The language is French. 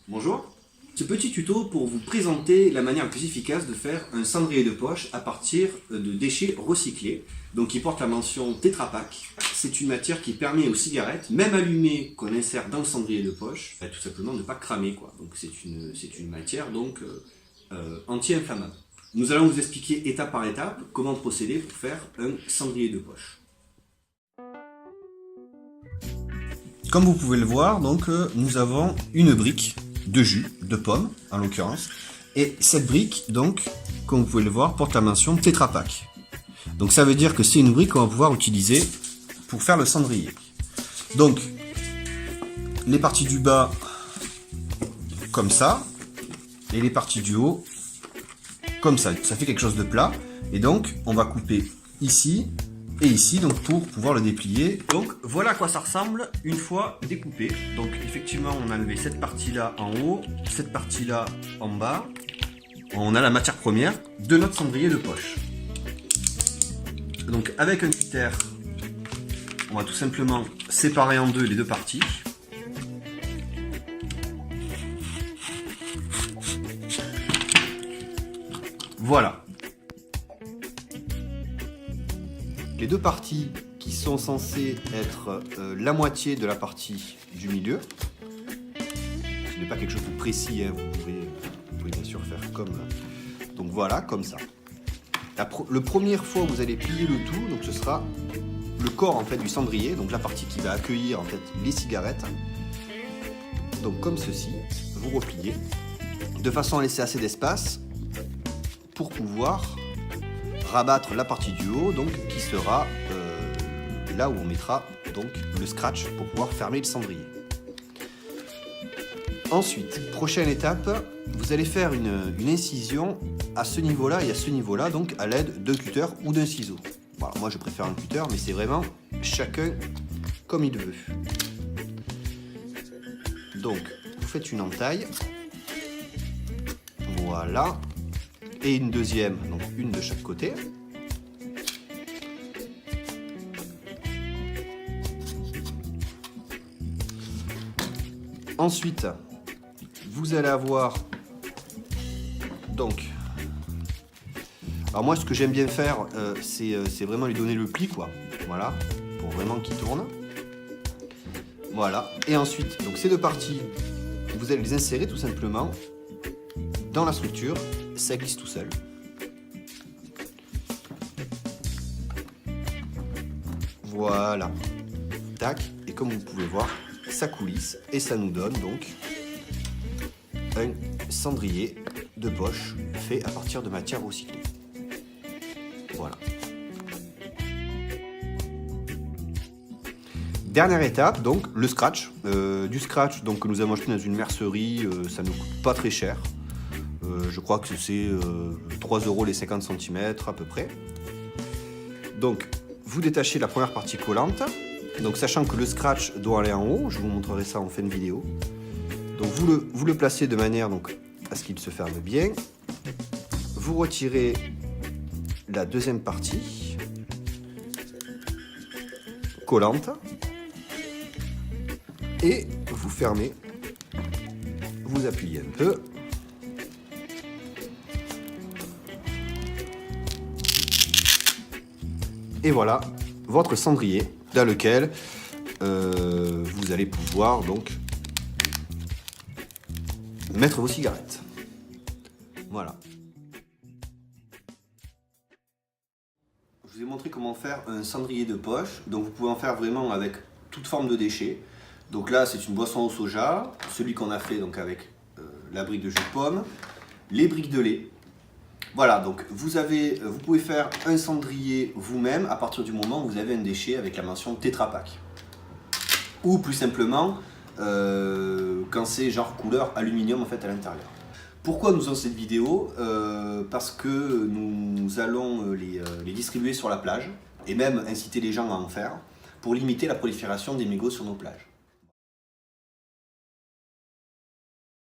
Bonjour. Ce petit tuto pour vous présenter la manière la plus efficace de faire un cendrier de poche à partir de déchets recyclés, donc qui porte la mention Tetra Pak. C'est une matière qui permet aux cigarettes, même allumées qu'on insère dans le cendrier de poche, tout simplement de ne pas cramer, quoi. Donc c'est une matière donc anti-inflammable. Nous allons vous expliquer étape par étape comment procéder pour faire un cendrier de poche. Comme vous pouvez le voir, donc nous avons une brique de jus, de pomme en l'occurrence, et cette brique, donc, comme vous pouvez le voir, porte la mention Tetra Pak. Donc ça veut dire que c'est une brique qu'on va pouvoir utiliser pour faire le cendrier. Donc, les parties du bas, comme ça, et les parties du haut, comme ça. Ça fait quelque chose de plat, et donc on va couper ici et ici, donc pour pouvoir le déplier. Donc voilà à quoi ça ressemble une fois découpé. Donc effectivement on a enlevé cette partie là en haut, cette partie là en bas. On a la matière première de notre cendrier de poche. Donc avec un cutter, on va tout simplement séparer en deux les deux parties. Voilà. Les deux parties qui sont censées être la moitié de la partie du milieu. Ce n'est pas quelque chose de précis, hein. Vous pouvez bien sûr faire comme... Donc voilà, comme ça. La première fois vous allez plier le tout, donc ce sera le corps en fait du cendrier, donc la partie qui va accueillir en fait les cigarettes. Donc comme ceci, vous repliez, de façon à laisser assez d'espace pour pouvoir rabattre la partie du haut, donc qui sera là où on mettra donc le scratch pour pouvoir fermer le cendrier. Ensuite, prochaine étape, vous allez faire une incision à ce niveau-là et à ce niveau-là, donc à l'aide d'un cutter ou d'un ciseau. Voilà, moi je préfère un cutter, mais c'est vraiment chacun comme il veut. Donc, vous faites une entaille, voilà, et une deuxième, donc une de chaque côté. Ensuite, vous allez avoir donc, alors moi ce que j'aime bien faire, c'est vraiment lui donner le pli, quoi. Voilà, pour vraiment qu'il tourne. Voilà, et ensuite, donc ces deux parties, vous allez les insérer tout simplement dans la structure. Ça glisse tout seul. Voilà. Tac. Et comme vous pouvez voir, ça coulisse et ça nous donne donc un cendrier de poche fait à partir de matière recyclée. Voilà. Dernière étape, donc le scratch. Du scratch donc, que nous avons acheté dans une mercerie, ça ne coûte pas très cher. Je crois que c'est 3 € les 50 cm à peu près. Donc, vous détachez la première partie collante. Donc, sachant que le scratch doit aller en haut, je vous montrerai ça en fin de vidéo. Donc, vous le placez de manière donc, à ce qu'il se ferme bien. Vous retirez la deuxième partie collante et vous fermez. Vous appuyez un peu. Et voilà votre cendrier dans lequel vous allez pouvoir donc mettre vos cigarettes. Voilà. Je vous ai montré comment faire un cendrier de poche. Donc vous pouvez en faire vraiment avec toute forme de déchets. Donc là c'est une boisson au soja, celui qu'on a fait donc avec la brique de jus de pomme, les briques de lait. Voilà, donc vous pouvez faire un cendrier vous-même à partir du moment où vous avez un déchet avec la mention Tetra Pak. Ou plus simplement, quand c'est genre couleur aluminium en fait à l'intérieur. Pourquoi nous faisons cette vidéo? Parce que nous allons les distribuer sur la plage et même inciter les gens à en faire pour limiter la prolifération des mégots sur nos plages.